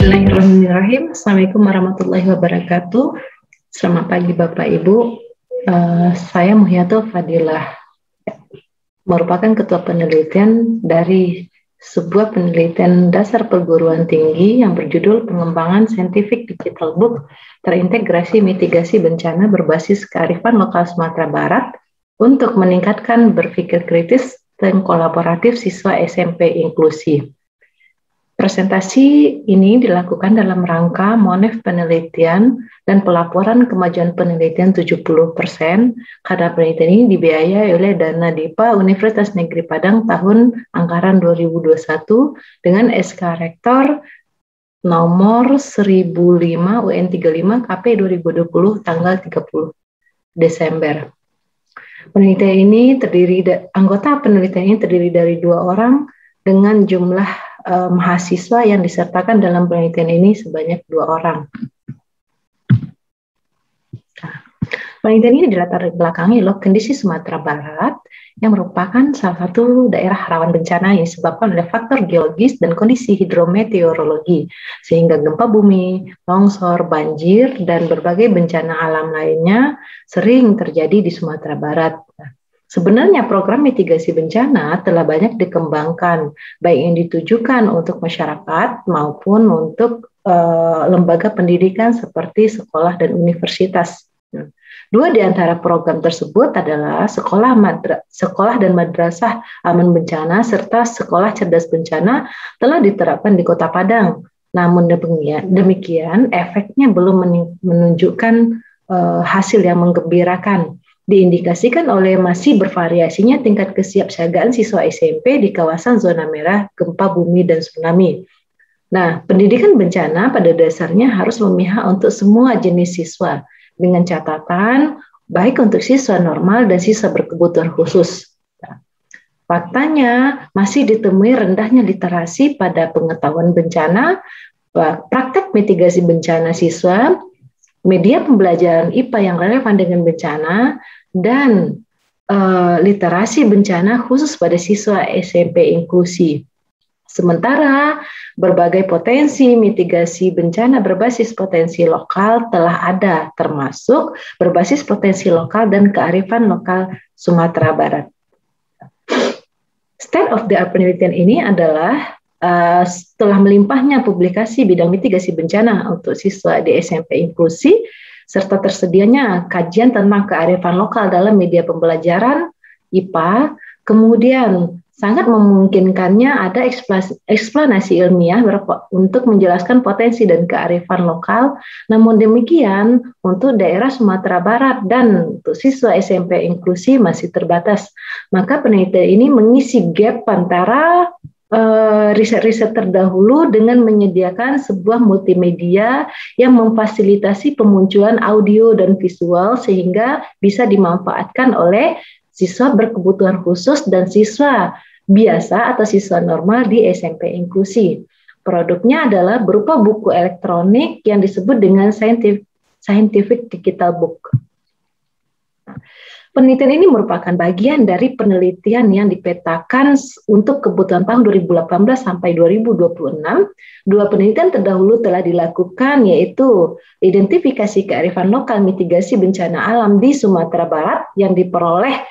Bismillahirrahmanirrahim. Assalamualaikum warahmatullahi wabarakatuh. Selamat pagi Bapak Ibu. Saya Muhyatul Fadilah, merupakan Ketua Penelitian dari sebuah penelitian dasar perguruan tinggi yang berjudul Pengembangan Scientific Digital Book Terintegrasi Mitigasi Bencana Berbasis Kearifan Lokal Sumatera Barat untuk meningkatkan berpikir kritis dan kolaboratif siswa SMP inklusi. Presentasi ini dilakukan dalam rangka monef penelitian dan pelaporan kemajuan penelitian 70%, karena penelitian ini dibiayai oleh dana DIPA Universitas Negeri Padang tahun anggaran 2021 dengan SK Rektor nomor 1005 UN 35 KP 2020 tanggal 30 Desember. Anggota penelitian ini terdiri dari 2 orang dengan jumlah mahasiswa yang disertakan dalam penelitian ini sebanyak 2 orang. Penelitian ini dilatar belakangi oleh kondisi Sumatera Barat yang merupakan salah satu daerah rawan bencana yang disebabkan oleh faktor geologis dan kondisi hidrometeorologi, sehingga gempa bumi, longsor, banjir, dan berbagai bencana alam lainnya sering terjadi di Sumatera Barat. Sebenarnya program mitigasi bencana telah banyak dikembangkan, baik yang ditujukan untuk masyarakat maupun untuk lembaga pendidikan seperti sekolah dan universitas. Dua di antara program tersebut adalah sekolah dan madrasah aman bencana serta sekolah cerdas bencana telah diterapkan di Kota Padang. Namun demikian efeknya belum menunjukkan hasil yang menggembirakan. Diindikasikan oleh masih bervariasinya tingkat kesiapsiagaan siswa SMP di kawasan zona merah gempa bumi dan tsunami. Nah, pendidikan bencana pada dasarnya harus memihak untuk semua jenis siswa dengan catatan baik untuk siswa normal dan siswa berkebutuhan khusus. Faktanya masih ditemui rendahnya literasi pada pengetahuan bencana, praktek mitigasi bencana siswa, media pembelajaran IPA yang relevan dengan bencana, dan literasi bencana khusus pada siswa SMP inklusi. Sementara berbagai potensi mitigasi bencana berbasis potensi lokal telah ada, termasuk berbasis potensi lokal dan kearifan lokal Sumatera Barat. State of the art penelitian ini adalah setelah melimpahnya publikasi bidang mitigasi bencana untuk siswa di SMP inklusi, serta tersedianya kajian tentang kearifan lokal dalam media pembelajaran IPA, kemudian sangat memungkinkannya ada eksplanasi ilmiah untuk menjelaskan potensi dan kearifan lokal. Namun demikian, untuk daerah Sumatera Barat dan untuk siswa SMP inklusi masih terbatas. Maka penelitian ini mengisi gap antara riset-riset terdahulu dengan menyediakan sebuah multimedia yang memfasilitasi pemunculan audio dan visual sehingga bisa dimanfaatkan oleh siswa berkebutuhan khusus dan siswa biasa atau siswa normal di SMP inklusi. Produknya adalah berupa buku elektronik yang disebut dengan Scientific Digital Book. Penelitian ini merupakan bagian dari penelitian yang dipetakan untuk kebutuhan tahun 2018 sampai 2026. Dua penelitian terdahulu telah dilakukan, yaitu identifikasi kearifan lokal mitigasi bencana alam di Sumatera Barat yang diperoleh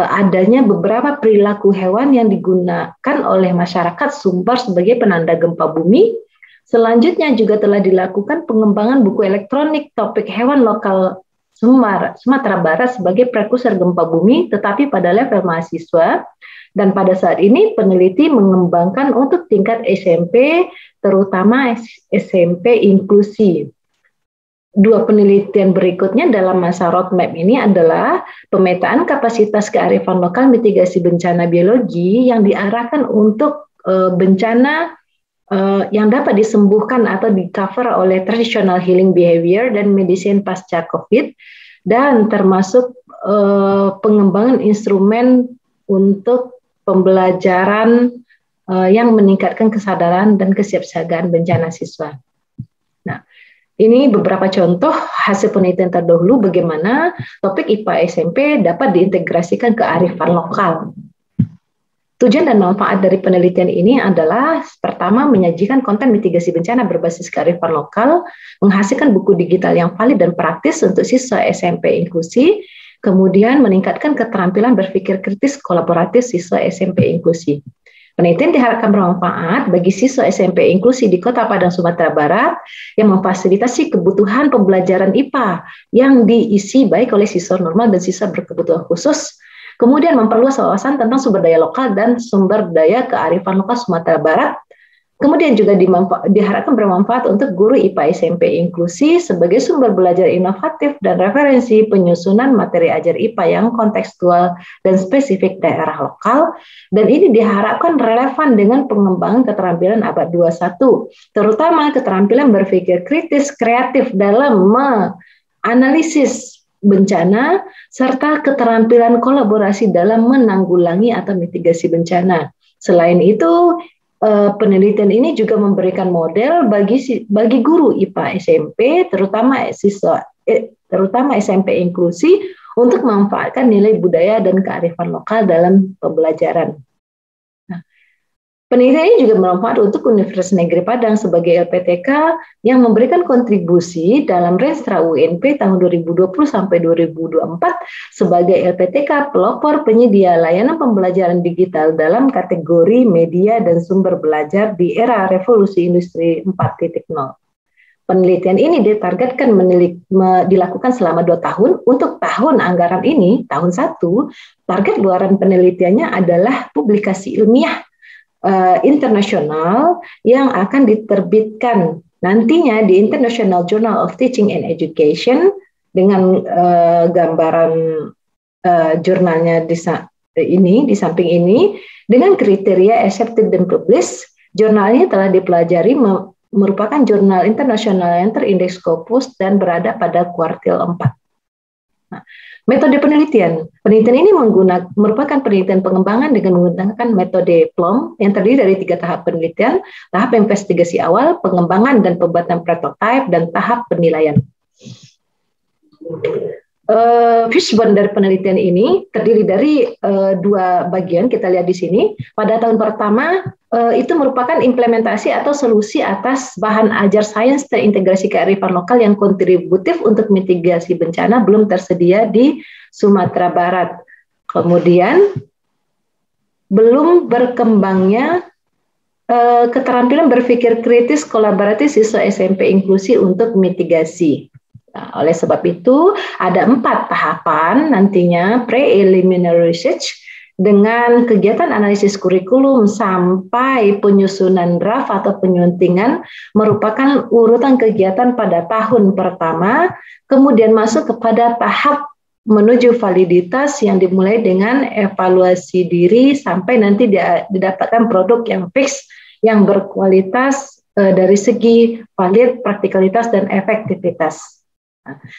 adanya beberapa perilaku hewan yang digunakan oleh masyarakat Sumbar sebagai penanda gempa bumi. Selanjutnya juga telah dilakukan pengembangan buku elektronik topik hewan lokal Sumatera Barat sebagai prekursor gempa bumi, tetapi pada level mahasiswa. Dan pada saat ini peneliti mengembangkan untuk tingkat SMP, terutama SMP inklusi. Dua penelitian berikutnya dalam masa roadmap ini adalah pemetaan kapasitas kearifan lokal mitigasi bencana biologi yang diarahkan untuk bencana yang dapat disembuhkan atau di-cover oleh traditional healing behavior dan medicine pasca COVID, dan termasuk pengembangan instrumen untuk pembelajaran yang meningkatkan kesadaran dan kesiapsiagaan bencana siswa. Nah, ini beberapa contoh hasil penelitian terdahulu bagaimana topik IPA SMP dapat diintegrasikan ke kearifan lokal. Tujuan dan manfaat dari penelitian ini adalah pertama menyajikan konten mitigasi bencana berbasis kearifan lokal, menghasilkan buku digital yang valid dan praktis untuk siswa SMP inklusi, kemudian meningkatkan keterampilan berpikir kritis kolaboratif siswa SMP inklusi. Penelitian diharapkan bermanfaat bagi siswa SMP inklusi di Kota Padang, Sumatera Barat yang memfasilitasi kebutuhan pembelajaran IPA yang diisi baik oleh siswa normal dan siswa berkebutuhan khusus. Kemudian memperluas wawasan tentang sumber daya lokal dan sumber daya kearifan lokal Sumatera Barat. Kemudian juga diharapkan bermanfaat untuk guru IPA SMP inklusi sebagai sumber belajar inovatif dan referensi penyusunan materi ajar IPA yang kontekstual dan spesifik daerah lokal. Dan ini diharapkan relevan dengan pengembangan keterampilan abad 21, terutama keterampilan berpikir kritis kreatif dalam menganalisis bencana, serta keterampilan kolaborasi dalam menanggulangi atau mitigasi bencana. Selain itu, penelitian ini juga memberikan model bagi guru IPA SMP, terutama SMP inklusi, untuk memanfaatkan nilai budaya dan kearifan lokal dalam pembelajaran. Penelitian ini juga bermanfaat untuk Universitas Negeri Padang sebagai LPTK yang memberikan kontribusi dalam Renstra UNP tahun 2020 sampai 2024 sebagai LPTK pelopor penyedia layanan pembelajaran digital dalam kategori media dan sumber belajar di era revolusi industri 4.0. Penelitian ini ditargetkan dilakukan selama 2 tahun. Untuk tahun anggaran ini, tahun 1, target luaran penelitiannya adalah publikasi ilmiah internasional yang akan diterbitkan nantinya di International Journal of Teaching and Education dengan gambaran jurnalnya di samping ini dengan kriteria accepted dan published. Jurnal ini telah dipelajari merupakan jurnal internasional yang terindeks Scopus dan berada pada kuartil 4. Nah, metode penelitian ini merupakan penelitian pengembangan dengan menggunakan metode PLOM yang terdiri dari 3 tahap penelitian, tahap investigasi awal, pengembangan dan pembuatan prototipe, dan tahap penilaian. Fishbone dari penelitian ini terdiri dari 2 bagian, kita lihat di sini. Pada tahun pertama itu merupakan implementasi atau solusi atas bahan ajar sains terintegrasi kearifan lokal yang kontributif untuk mitigasi bencana belum tersedia di Sumatera Barat. Kemudian belum berkembangnya keterampilan berpikir kritis kolaboratif siswa SMP inklusi untuk mitigasi. Nah, oleh sebab itu ada 4 tahapan nantinya preliminary research dengan kegiatan analisis kurikulum sampai penyusunan draft atau penyuntingan merupakan urutan kegiatan pada tahun pertama, kemudian masuk kepada tahap menuju validitas yang dimulai dengan evaluasi diri sampai nanti didapatkan produk yang fix, yang berkualitas dari segi valid, praktikalitas, dan efektivitas.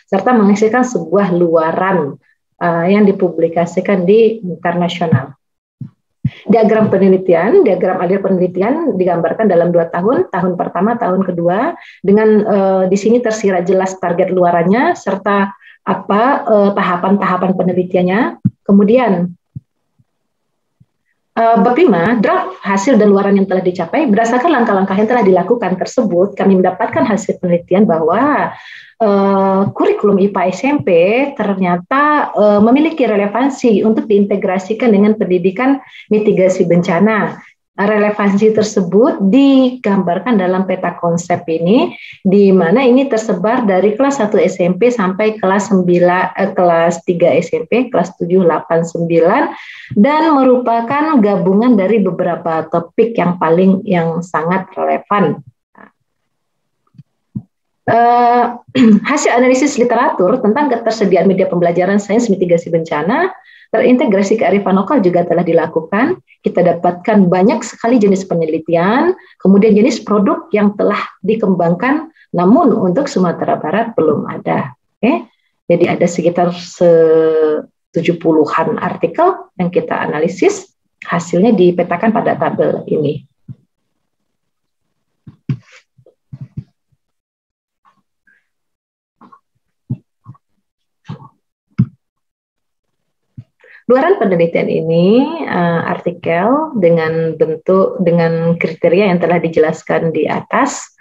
Serta menghasilkan sebuah luaran yang dipublikasikan di internasional. Diagram alir penelitian digambarkan dalam 2 tahun, tahun pertama, tahun kedua, dengan di sini tersirat jelas target luarannya serta tahapan-tahapan penelitiannya. Kemudian bab 5, draft hasil dan luaran yang telah dicapai. Berdasarkan langkah-langkah yang telah dilakukan tersebut, kami mendapatkan hasil penelitian bahwa kurikulum IPA SMP ternyata memiliki relevansi untuk diintegrasikan dengan pendidikan mitigasi bencana. Relevansi tersebut digambarkan dalam peta konsep ini, di mana ini tersebar dari kelas 1 SMP sampai kelas 3 SMP, kelas 7, 8, 9, dan merupakan gabungan dari beberapa topik yang sangat relevan. Hasil analisis literatur tentang ketersediaan media pembelajaran sains mitigasi bencana terintegrasi kearifan lokal juga telah dilakukan. Kita dapatkan banyak sekali jenis penelitian, kemudian jenis produk yang telah dikembangkan, namun untuk Sumatera Barat belum ada. Jadi ada sekitar 70-an artikel yang kita analisis, hasilnya dipetakan pada tabel ini. Luaran penelitian ini artikel dengan kriteria yang telah dijelaskan di atas.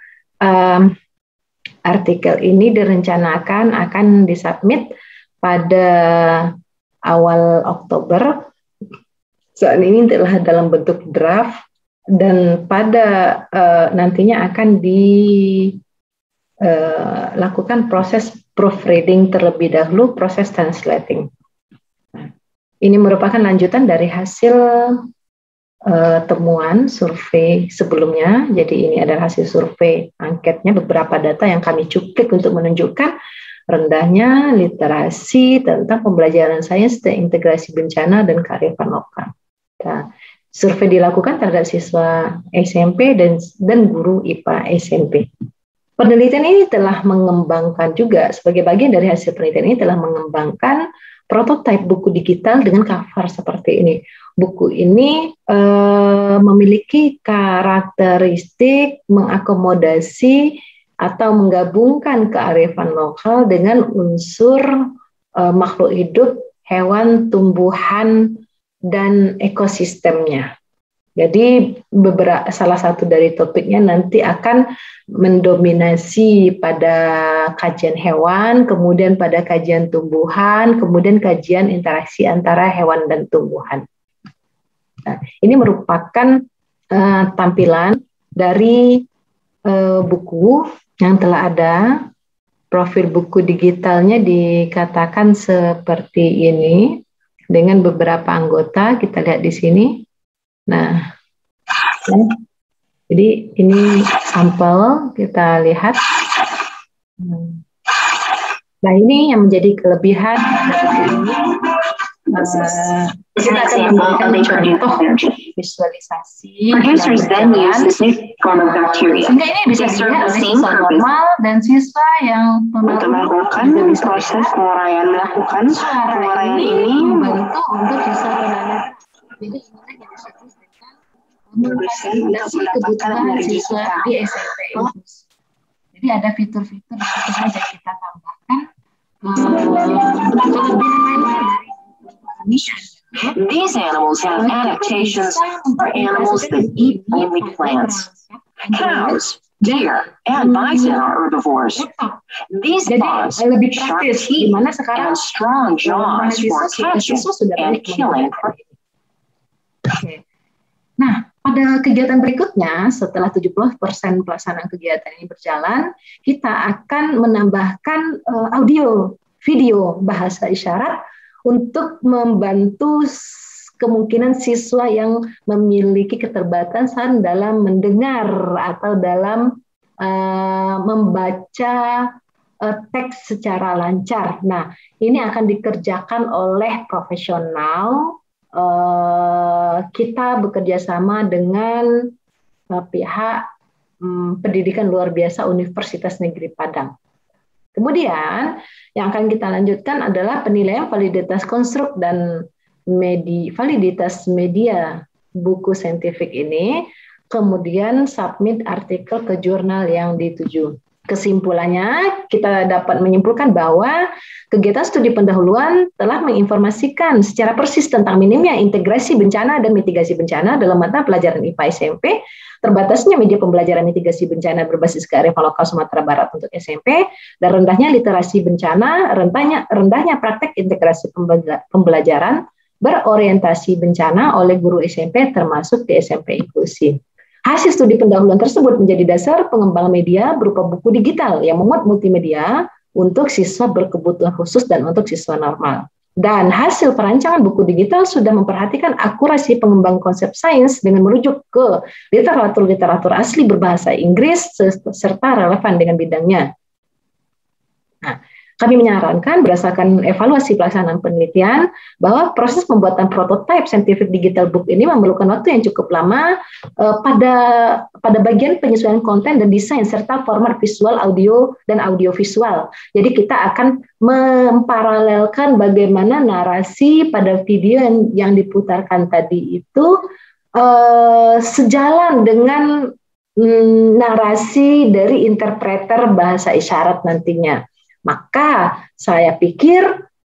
Artikel ini direncanakan akan disubmit pada awal Oktober. Saat ini telah dalam bentuk draft dan pada nantinya akan dilakukan proses proofreading terlebih dahulu, proses translating. Ini merupakan lanjutan dari hasil temuan survei sebelumnya. Jadi ini adalah hasil survei angketnya, beberapa data yang kami cuplik untuk menunjukkan rendahnya literasi tentang pembelajaran sains dan integrasi bencana dan kearifan lokal. Nah, survei dilakukan terhadap siswa SMP dan guru IPA SMP. Penelitian ini telah mengembangkan juga, sebagai bagian dari hasil penelitian ini telah mengembangkan prototipe buku digital dengan cover seperti ini. Buku ini memiliki karakteristik mengakomodasi atau menggabungkan kearifan lokal dengan unsur makhluk hidup, hewan, tumbuhan, dan ekosistemnya. Jadi salah satu dari topiknya nanti akan mendominasi pada kajian hewan, kemudian pada kajian tumbuhan, kemudian kajian interaksi antara hewan dan tumbuhan. Nah, ini merupakan tampilan dari buku yang telah ada. Profil buku digitalnya dikatakan seperti ini dengan beberapa anggota. Kita lihat di sini. Nah, jadi ini sampel, kita lihat. Nah, ini yang menjadi kelebihan dari ini. Kita akan memberikan contoh visualisasi. Sehingga ini bisa dilihat oleh siswa normal dan siswa yang melakukan proses penguraian, suara ini membantu untuk siswa tunanetra. Jadi inilah yang disebut dengan memfasilitasi kebutuhan siswa di SMP. Jadi ada fitur-fitur yang sengaja kita tambahkan. Kelebihan lainnya dari ini These animals have adaptations for animals that eat only plants. Cows, deer, and bison are herbivores. These paws, sharp teeth, and strong jaws for catching and killing. Nah, pada kegiatan berikutnya, setelah 70% pelaksanaan kegiatan ini berjalan, kita akan menambahkan audio, video, bahasa isyarat untuk membantu kemungkinan siswa yang memiliki keterbatasan dalam mendengar atau dalam membaca teks secara lancar. Nah, ini akan dikerjakan oleh profesional. Kita bekerja sama dengan pihak pendidikan luar biasa Universitas Negeri Padang. Kemudian yang akan kita lanjutkan adalah penilaian validitas konstruk dan validitas media buku saintifik ini, kemudian submit artikel ke jurnal yang dituju. Kesimpulannya, kita dapat menyimpulkan bahwa kegiatan studi pendahuluan telah menginformasikan secara persis tentang minimnya integrasi bencana dan mitigasi bencana dalam mata pelajaran IPA SMP, terbatasnya media pembelajaran mitigasi bencana berbasis kearifan lokal Sumatera Barat untuk SMP, dan rendahnya literasi bencana, rendahnya praktek integrasi pembelajaran berorientasi bencana oleh guru SMP termasuk di SMP inklusif. Hasil studi pendahuluan tersebut menjadi dasar pengembangan media berupa buku digital yang memuat multimedia untuk siswa berkebutuhan khusus dan untuk siswa normal. Dan hasil perancangan buku digital sudah memperhatikan akurasi pengembangan konsep sains dengan merujuk ke literatur-literatur asli berbahasa Inggris serta relevan dengan bidangnya. Nah, kami menyarankan berdasarkan evaluasi pelaksanaan penelitian bahwa proses pembuatan prototipe scientific digital book ini memerlukan waktu yang cukup lama pada bagian penyesuaian konten dan desain serta format visual, audio, dan audiovisual. Jadi kita akan memparalelkan bagaimana narasi pada video yang diputarkan tadi itu sejalan dengan narasi dari interpreter bahasa isyarat nantinya. Maka saya pikir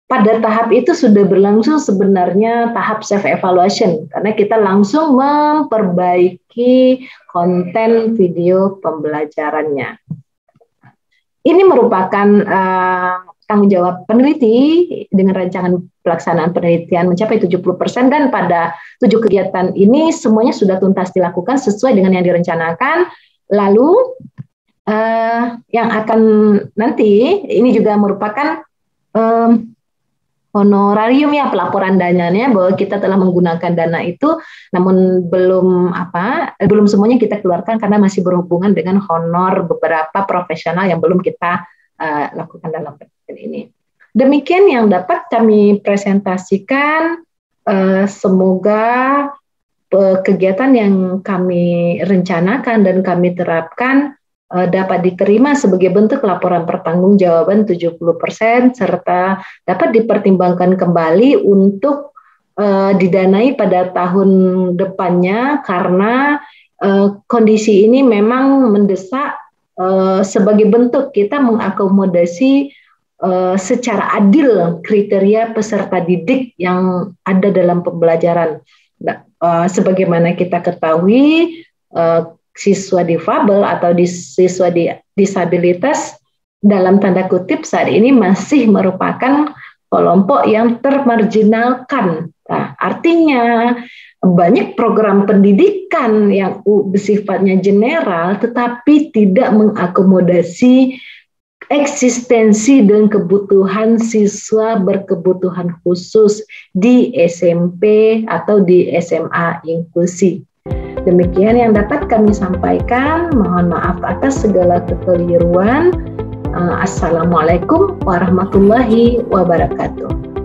pada tahap itu sudah berlangsung sebenarnya tahap self-evaluation, karena kita langsung memperbaiki konten video pembelajarannya. Ini merupakan tanggung jawab peneliti dengan rancangan pelaksanaan penelitian mencapai 70%, dan pada 7 kegiatan ini semuanya sudah tuntas dilakukan sesuai dengan yang direncanakan. Lalu yang akan nanti ini juga merupakan honorarium ya, pelaporan dananya bahwa kita telah menggunakan dana itu, namun belum semuanya kita keluarkan karena masih berhubungan dengan honor beberapa profesional yang belum kita lakukan dalam penelitian ini. Demikian yang dapat kami presentasikan. Semoga kegiatan yang kami rencanakan dan kami terapkan dapat diterima sebagai bentuk laporan pertanggungjawaban 70% serta dapat dipertimbangkan kembali untuk didanai pada tahun depannya, karena kondisi ini memang mendesak sebagai bentuk kita mengakomodasi secara adil kriteria peserta didik yang ada dalam pembelajaran. Sebagaimana kita ketahui, siswa difabel atau siswa disabilitas dalam tanda kutip saat ini masih merupakan kelompok yang termarginalkan. Nah, artinya banyak program pendidikan yang bersifatnya general tetapi tidak mengakomodasi eksistensi dan kebutuhan siswa berkebutuhan khusus di SMP atau di SMA inklusi. Demikian yang dapat kami sampaikan. Mohon maaf atas segala kekeliruan. Assalamualaikum warahmatullahi wabarakatuh.